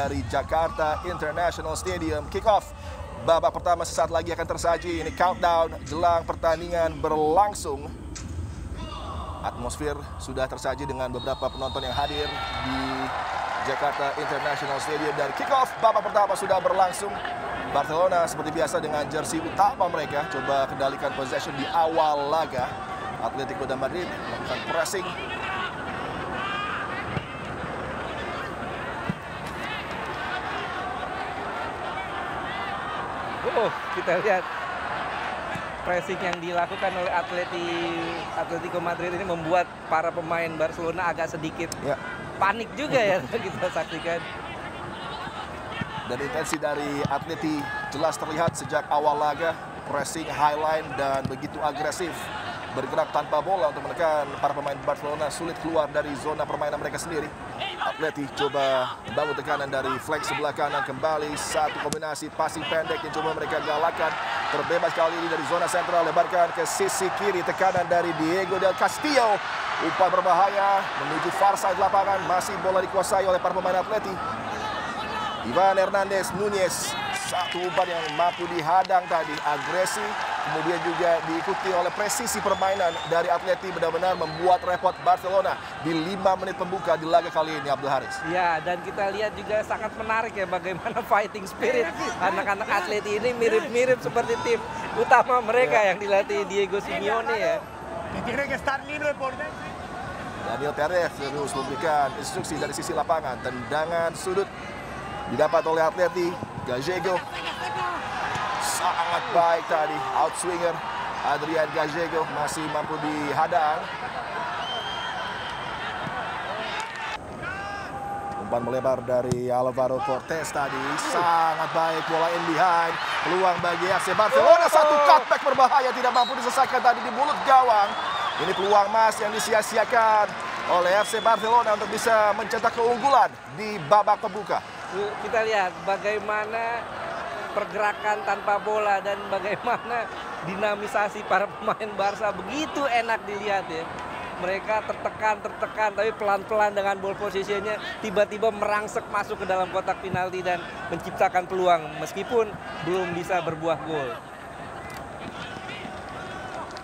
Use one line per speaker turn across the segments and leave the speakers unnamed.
dari Jakarta International Stadium. Kick off babak pertama sesaat lagi akan tersaji. Ini countdown jelang pertandingan berlangsung. Atmosfer sudah tersaji dengan beberapa penonton yang hadir di Jakarta International Stadium. Dan kick off babak pertama sudah berlangsung. Barcelona seperti biasa dengan jersey utama mereka coba kendalikan possession di awal laga. Atletico Madrid melakukan pressing.
Kita lihat pressing yang dilakukan oleh Atletico Madrid ini membuat para pemain Barcelona agak sedikit panik juga ya kita saksikan.
Dan intensi dari Atleti jelas terlihat sejak awal laga, pressing, highline dan begitu agresif. Bergerak tanpa bola untuk menekan para pemain Barcelona sulit keluar dari zona permainan mereka sendiri. Atleti coba membangun tekanan dari flank sebelah kanan, kembali satu kombinasi passing pendek yang coba mereka galakan. Terbebas kali ini dari zona sentral, lebarkan ke sisi kiri, tekanan dari Diego del Castillo. Umpan berbahaya menuju far side lapangan, masih bola dikuasai oleh para pemain Atleti. Ivan Hernandez Núñez, satu umpan yang mampu dihadang tadi, agresi, kemudian juga diikuti oleh presisi permainan dari Atleti, benar-benar membuat repot Barcelona di 5 menit pembuka di laga kali ini, Abdul Haris.
Ya, dan kita lihat juga sangat menarik ya bagaimana fighting spirit anak-anak Atleti ini mirip-mirip seperti tim utama mereka yang dilatih Diego Simeone ya.
Daniel Perez terus memberikan instruksi dari sisi lapangan, tendangan sudut didapat oleh Atleti. Gallego sangat baik tadi, outswinger Adrian Gallego masih mampu dihadang. Umpan melebar dari Alvaro Cortés tadi, sangat baik, bola in behind, peluang bagi FC Barcelona. Satu cutback berbahaya tidak mampu diselesaikan tadi di mulut gawang. Ini peluang emas yang disia-siakan oleh FC Barcelona untuk bisa mencetak keunggulan di babak pembuka.
Kita lihat bagaimana pergerakan tanpa bola dan bagaimana dinamisasi para pemain Barca begitu enak dilihat ya. Mereka tertekan, tapi pelan-pelan dengan ball positionnya tiba-tiba merangsek masuk ke dalam kotak penalti dan menciptakan peluang meskipun belum bisa berbuah gol.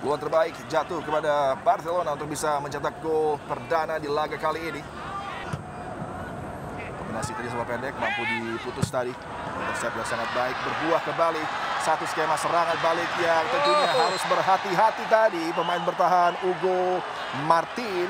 Peluang terbaik jatuh kepada Barcelona untuk bisa mencetak gol perdana di laga kali ini. Kombinasi tadi sama pendek mampu diputus tadi. Intercept yang sangat baik, berbuah kembali. Satu skema serangan balik yang tentunya harus berhati-hati tadi. Pemain bertahan Hugo Martin.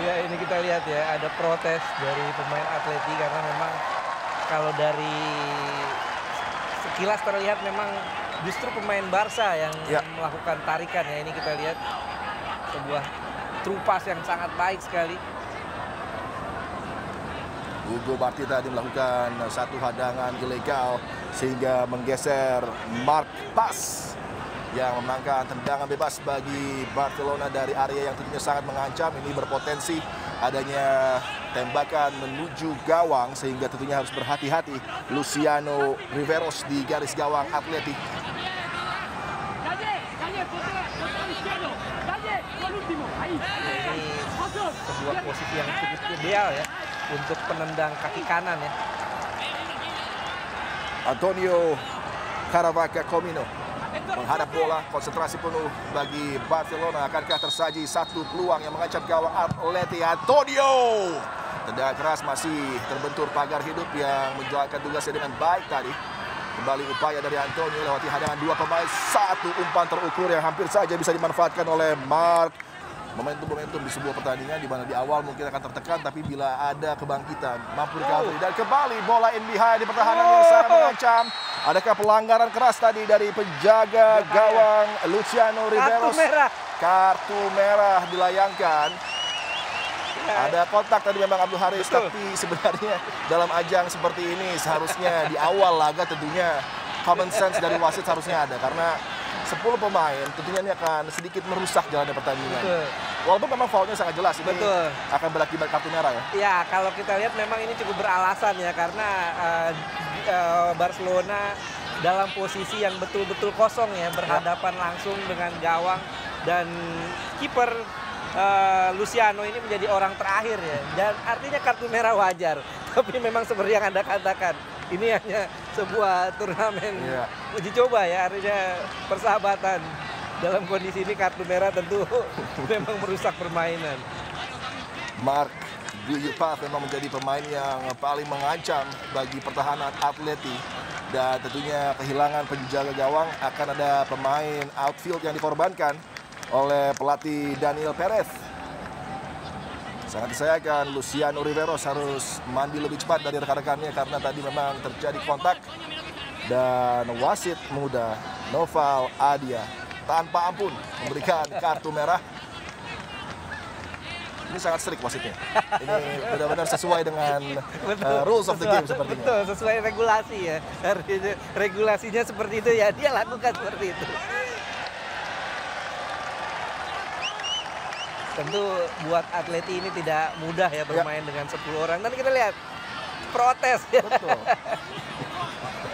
Ya, ini kita lihat ya, ada protes dari pemain Atleti karena memang kalau dari sekilas terlihat memang justru pemain Barca yang melakukan tarikan ya. Ini kita lihat sebuah true pass yang sangat baik sekali.
Hugo Martin tadi melakukan satu hadangan ilegal sehingga menggeser Marc Pas yang memenangkan tendangan bebas bagi Barcelona dari area yang tentunya sangat mengancam. Ini berpotensi adanya tembakan menuju gawang sehingga tentunya harus berhati-hati Luciano Riveros di garis gawang Atleti.
Ini sebuah posisi yang cukup ideal ya untuk penendang kaki kanan ya.
Antonio Caravaca Comino menghadap bola, konsentrasi penuh bagi Barcelona. Akankah tersaji satu peluang yang mengancam gawang Atleti? Antonio, tendangan keras masih terbentur pagar hidup yang menjalankan tugasnya dengan baik tadi. Kembali upaya dari Antonio lewati hadangan dua pemain, satu umpan terukur yang hampir saja bisa dimanfaatkan oleh Marc. Momentum di sebuah pertandingan di mana di awal mungkin akan tertekan, tapi bila ada kebangkitan mampu recovery dan kembali bola in behind di pertahanan yang sangat mengancam. Adakah pelanggaran keras tadi dari penjaga gawang Luciano Riveros? Kartu merah dilayangkan. Ada kontak tadi memang Abdul Haris, tapi sebenarnya dalam ajang seperti ini seharusnya di awal laga tentunya common sense dari wasit harusnya ada, karena 10 pemain tentunya ini akan sedikit merusak jalannya pertandingan. Walaupun memang foulnya sangat jelas, ini akan berakibat kartu merah ya.
Ya, kalau kita lihat memang ini cukup beralasan ya, karena Barcelona dalam posisi yang betul-betul kosong ya, berhadapan langsung dengan gawang dan kiper Luciano ini menjadi orang terakhir ya. Dan artinya kartu merah wajar. Tapi memang seperti yang Anda katakan, ini hanya sebuah turnamen uji coba ya, artinya persahabatan. Dalam kondisi ini kartu merah tentu memang merusak permainan.
Mark Guyupat memang menjadi pemain yang paling mengancam bagi pertahanan Atleti. Dan tentunya kehilangan penjaga gawang, akan ada pemain outfield yang dikorbankan oleh pelatih Daniel Perez. Sangat disayangkan Luciano Riveros harus mandi lebih cepat dari rekan-rekannya karena tadi memang terjadi kontak. Dan wasit muda Noval Adia tanpa ampun memberikan kartu merah. Ini sangat strict wasitnya. Ini benar-benar sesuai dengan rules of the game sepertinya.
Betul, sesuai regulasi ya. Regulasinya seperti itu ya, dia lakukan seperti itu. Tentu buat Atleti ini tidak mudah ya bermain dengan 10 orang. Dan kita lihat protes ya.
Betul.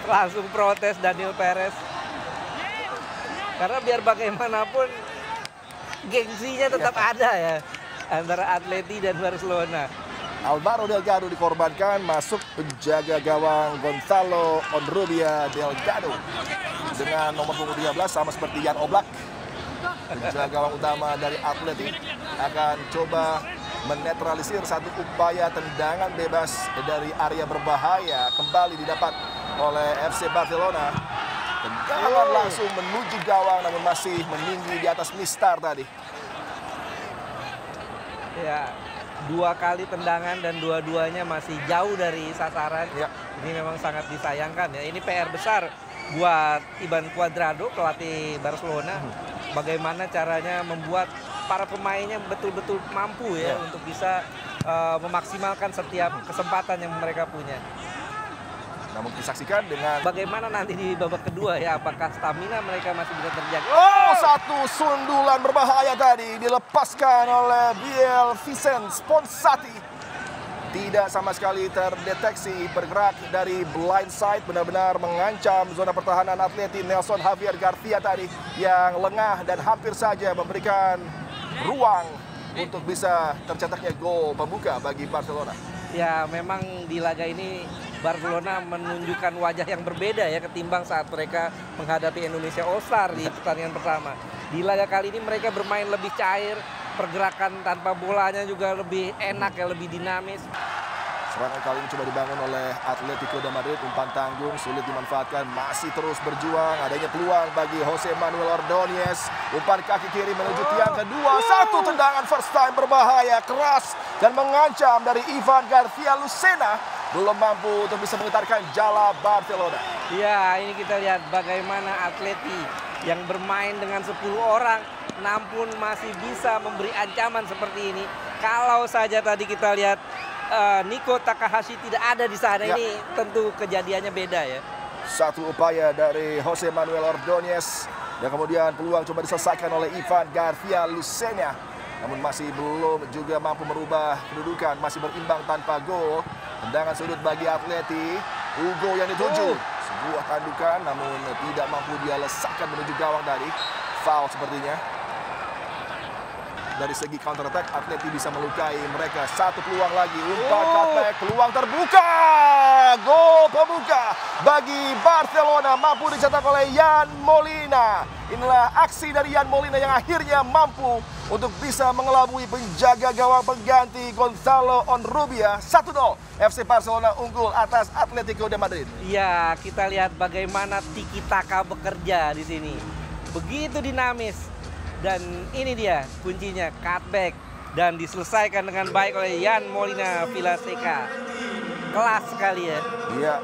Langsung protes Daniel Perez. Karena biar bagaimanapun gengsinya tetap ada ya antara Atleti dan Barcelona.
Alvaro Delgado dikorbankan, masuk penjaga gawang Gonzalo Honrubia Delgado dengan nomor punggung 13 sama seperti Jan Oblak. Penjaga gawang utama dari Atleti akan coba menetralisir satu upaya tendangan bebas dari area berbahaya kembali didapat oleh FC Barcelona. Tendangan langsung menuju gawang namun masih meninggi di atas mistar tadi.
Ya, 2 kali tendangan dan dua-duanya masih jauh dari sasaran.
Ya.
Ini memang sangat disayangkan ya. Ini PR besar buat Ivan Cuadrado, pelatih Barcelona. Bagaimana caranya membuat para pemainnya betul-betul mampu ya untuk bisa memaksimalkan setiap kesempatan yang mereka punya.
Namun disaksikan dengan
bagaimana nanti di babak kedua ya, apakah stamina mereka masih bisa terjaga.
Oh, satu sundulan berbahaya tadi dilepaskan oleh Biel Vicente Sponsati. Tidak sama sekali terdeteksi, bergerak dari blind side, benar-benar mengancam zona pertahanan Atleti. Nelson Javier Garcia tadi yang lengah dan hampir saja memberikan ruang untuk bisa tercetaknya gol pembuka bagi Barcelona.
Ya, memang di laga ini Barcelona menunjukkan wajah yang berbeda ya ketimbang saat mereka menghadapi Indonesia All-Star di pertandingan pertama. Di laga kali ini mereka bermain lebih cair, pergerakan tanpa bolanya juga lebih enak ya, lebih dinamis.
Serangan kali ini coba dibangun oleh Atletico de Madrid, umpan tanggung sulit dimanfaatkan, masih terus berjuang, adanya peluang bagi Jose Manuel Ordóñez, umpan kaki kiri menuju tiang kedua, satu tendangan first time berbahaya, keras dan mengancam dari Ivan Garcia Lucena, belum mampu untuk bisa mengetarkan jala Barcelona.
Ya, ini kita lihat bagaimana Atleti yang bermain dengan 10 orang namun masih bisa memberi ancaman seperti ini. Kalau saja tadi kita lihat Nico Takahashi tidak ada di sana, ini tentu kejadiannya beda ya.
Satu upaya dari Jose Manuel Ordóñez dan kemudian peluang coba diselesaikan oleh Ivan Garcia Lucena, namun masih belum juga mampu merubah kedudukan, masih berimbang tanpa gol. Tendangan sudut bagi Atleti, Hugo yang dituju, sebuah tandukan namun tidak mampu dia lesakkan menuju gawang tadi. Foul sepertinya. Dari segi counter attack, Atleti bisa melukai mereka. Satu peluang lagi, umpan cutback, peluang terbuka, gol pembuka bagi Barcelona, mampu dicetak oleh Jan Molina. Inilah aksi dari Jan Molina yang akhirnya mampu untuk bisa mengelabui penjaga gawang pengganti Gonzalo Honrubia. 1-0, FC Barcelona unggul atas Atletico de Madrid.
Ya, kita lihat bagaimana tiki taka bekerja di sini. Begitu dinamis. Dan ini dia kuncinya, cutback. Dan diselesaikan dengan baik oleh Jan Molina Vilaseca. Kelas sekali ya.
Iya,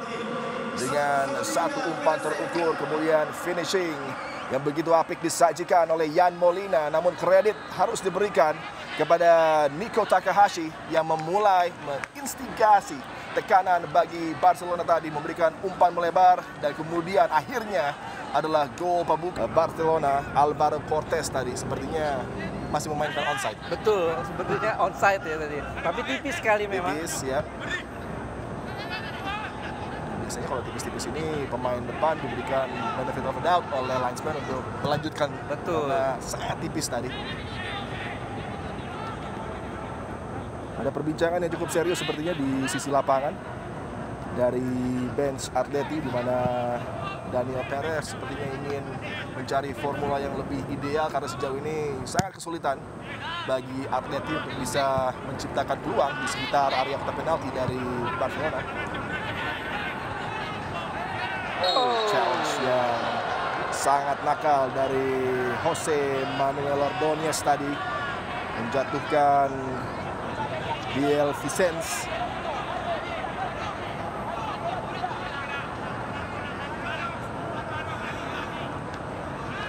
dengan satu umpan terukur, kemudian finishing yang begitu apik disajikan oleh Jan Molina. Namun kredit harus diberikan kepada Nico Takahashi yang memulai menginstigasi tekanan bagi Barcelona tadi, memberikan umpan melebar dan kemudian akhirnya adalah gol pembuka Barcelona. Alvaro Cortés tadi sepertinya masih memainkan onside.
Betul, sebetulnya onside ya tadi. Tapi tipis sekali memang.
Tipis ya. Biasanya kalau tipis-tipis ini pemain depan diberikan benefit of the doubt oleh linesman untuk melanjutkan.
Betul.
Karena sangat tipis tadi. Ada perbincangan yang cukup serius sepertinya di sisi lapangan dari bench Atleti, di mana Daniel Perez sepertinya ingin mencari formula yang lebih ideal karena sejauh ini sangat kesulitan bagi Atleti untuk bisa menciptakan peluang di sekitar area kotak penalti dari Barcelona. Challenge yang sangat nakal dari Jose Manuel Ordóñez tadi, menjatuhkan Biel Vicens.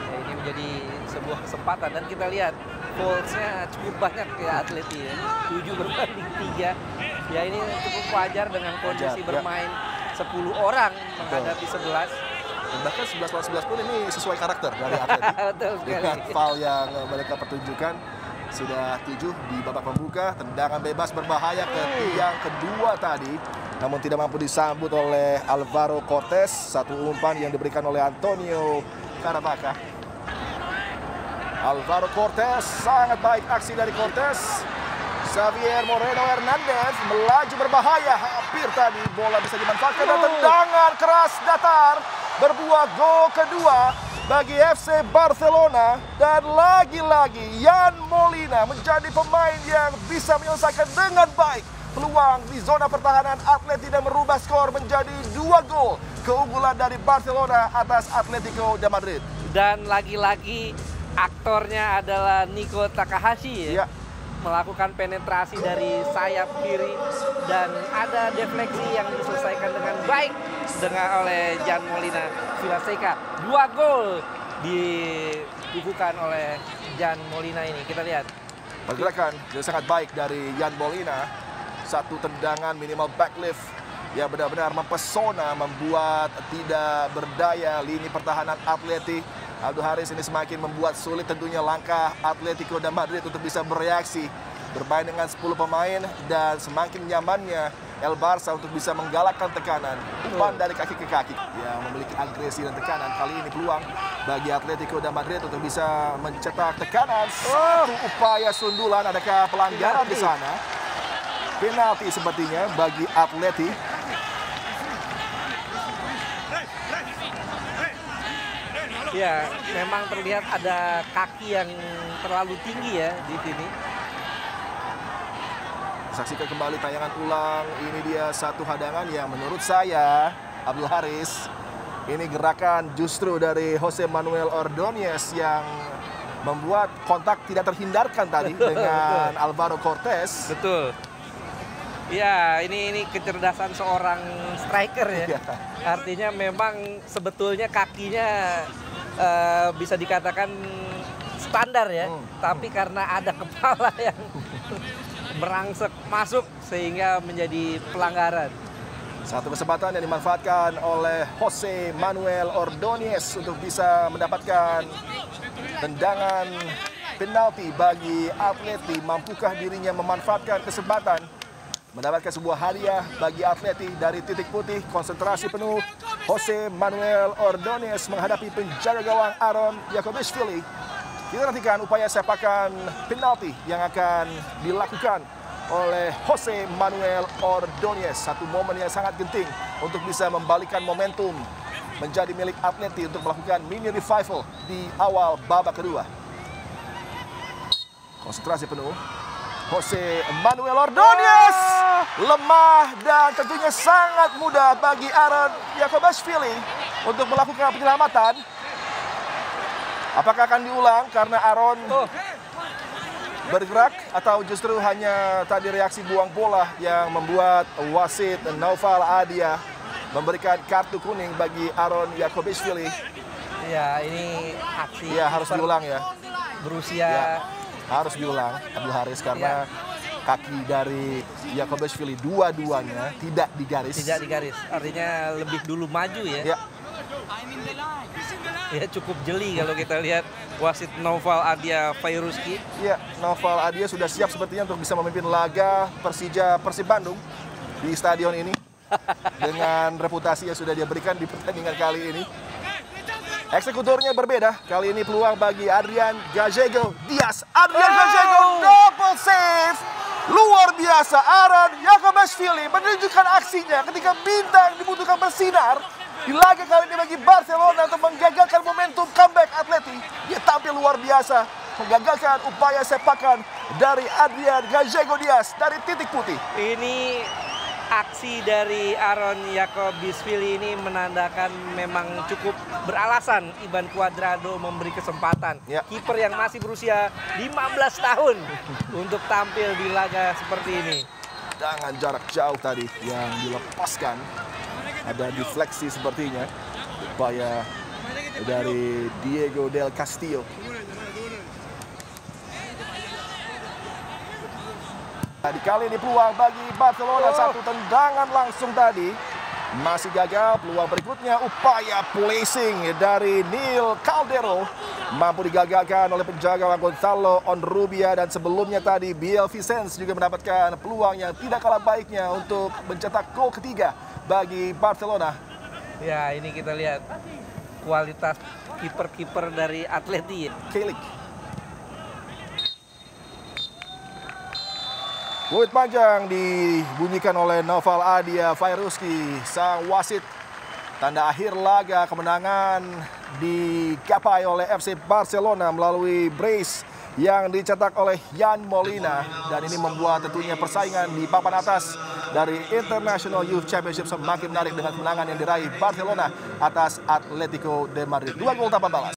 Ya, ini menjadi sebuah kesempatan dan kita lihat goalsnya cukup banyak ya Atleti ya. 7 berbanding 3. Ya ini cukup wajar dengan kondisi bermain 10 orang menghadapi 11.
Dan bahkan 11 lawan 11 pun ini sesuai karakter dari Atleti.
Betul sekali.
Dengan foul yang mereka pertunjukkan. Sudah 7 di babak pembuka, tendangan bebas berbahaya ke tiang kedua tadi, namun tidak mampu disambut oleh Alvaro Cortés. Satu umpan yang diberikan oleh Antonio Caravaca. Alvaro Cortés, sangat baik aksi dari Cortés. Xavier Moreno Hernandez melaju berbahaya, hampir tadi bola bisa dimanfaatkan dan tendangan keras datar berbuah gol kedua bagi FC Barcelona. Dan lagi-lagi Jan Molina menjadi pemain yang bisa menyelesaikan dengan baik peluang di zona pertahanan Atleti dan merubah skor menjadi 2 gol keunggulan dari Barcelona atas Atletico de Madrid.
Dan lagi-lagi aktornya adalah Nico Takahashi ya. Melakukan penetrasi dari sayap kiri dan ada defleksi yang diselesaikan dengan baik oleh Jan Molina Vilaseca. 2 gol dibukukan oleh Jan Molina ini. Kita lihat
pergerakan yang sangat baik dari Jan Molina. Satu tendangan minimal backlift yang benar-benar mempesona, membuat tidak berdaya lini pertahanan Atleti. Aldo Haris ini semakin membuat sulit tentunya langkah Atletico de Madrid untuk bisa bereaksi. Bermain dengan 10 pemain dan semakin nyamannya El Barça untuk bisa menggalakkan tekanan. Umpan dari kaki ke kaki yang memiliki agresi dan tekanan. Kali ini peluang bagi Atletico de Madrid untuk bisa mencetak tekanan. Satu upaya sundulan, adakah pelanggaran di sana? Penalti sepertinya bagi Atleti.
Ya, memang terlihat ada kaki yang terlalu tinggi ya di sini.
Saksikan kembali tayangan ulang. Ini dia satu hadangan yang menurut saya, Abdul Haris, ini gerakan justru dari Jose Manuel Ordóñez yang membuat kontak tidak terhindarkan tadi dengan Alvaro Cortés.
Betul. Ya, ini kecerdasan seorang striker ya. Artinya memang sebetulnya kakinya bisa dikatakan standar ya, tapi karena ada kepala yang merangsek masuk sehingga menjadi pelanggaran.
Satu kesempatan yang dimanfaatkan oleh Jose Manuel Ordóñez untuk bisa mendapatkan tendangan penalti bagi Atleti. Mampukah dirinya memanfaatkan kesempatan mendapatkan sebuah hadiah bagi Atleti dari titik putih? Konsentrasi penuh Jose Manuel Ordóñez menghadapi penjaga gawang Aron Jakobishvili. Kita nantikan upaya sepakan penalti yang akan dilakukan oleh Jose Manuel Ordóñez. Satu momen yang sangat genting untuk bisa membalikan momentum menjadi milik Atleti untuk melakukan mini revival di awal babak kedua. Konsentrasi penuh Jose Manuel Ordóñez, lemah dan tentunya sangat mudah bagi Aron Jakobishvili untuk melakukan penyelamatan. Apakah akan diulang karena Aron bergerak atau justru hanya tadi reaksi buang bola yang membuat wasit Naufal Adia memberikan kartu kuning bagi Aron Jakobishvili?
Ya, ini aksi
ya harus diulang ya.
Berusia
ya, harus diulang Abdul Haris karena kaki dari Jakobishvili dua-duanya tidak digaris.
Tidak digaris, artinya lebih dulu maju ya. Ya cukup jeli kalau kita lihat wasit Naufal Adia Fairuski.
Ya, Naufal Adia sudah siap sepertinya untuk bisa memimpin laga Persija Persib Bandung di stadion ini dengan reputasi yang sudah dia berikan di pertandingan kali ini. Eksekutornya berbeda. Kali ini peluang bagi Adrian Gallego Diaz. Adrian Gallego double save. Luar biasa, Aron Jakobashvili menunjukkan aksinya ketika bintang dibutuhkan bersinar. Di laga kali ini bagi Barcelona untuk menggagalkan momentum comeback Atleti. Dia tampil luar biasa, menggagalkan upaya sepakan dari Adrian Gallego Diaz dari titik putih.
Ini aksi dari Aron Jakobashvili ini menandakan memang cukup beralasan Ivan Cuadrado memberi kesempatan kiper yang masih berusia 15 tahun untuk tampil di laga seperti ini.
Dengan jarak jauh tadi yang dilepaskan, ada defleksi sepertinya, upaya dari Diego del Castillo. Di kali ini peluang bagi Barcelona, satu tendangan langsung tadi masih gagal. Peluang berikutnya upaya placing dari Neil Caldero mampu digagalkan oleh penjaga Gonzalo Onrubia, dan sebelumnya tadi Biel Vicens juga mendapatkan peluang yang tidak kalah baiknya untuk mencetak gol ketiga bagi Barcelona.
Ya, ini kita lihat kualitas kiper-kiper dari Atleti.
Kelik. Fluid panjang dibunyikan oleh Noval Adia Fairuski, sang wasit. Tanda akhir laga kemenangan digapai oleh FC Barcelona melalui brace yang dicetak oleh Jan Molina. Dan ini membuat tentunya persaingan di papan atas dari International Youth Championship semakin menarik dengan kemenangan yang diraih Barcelona atas Atletico de Madrid. 2 gol tanpa balas.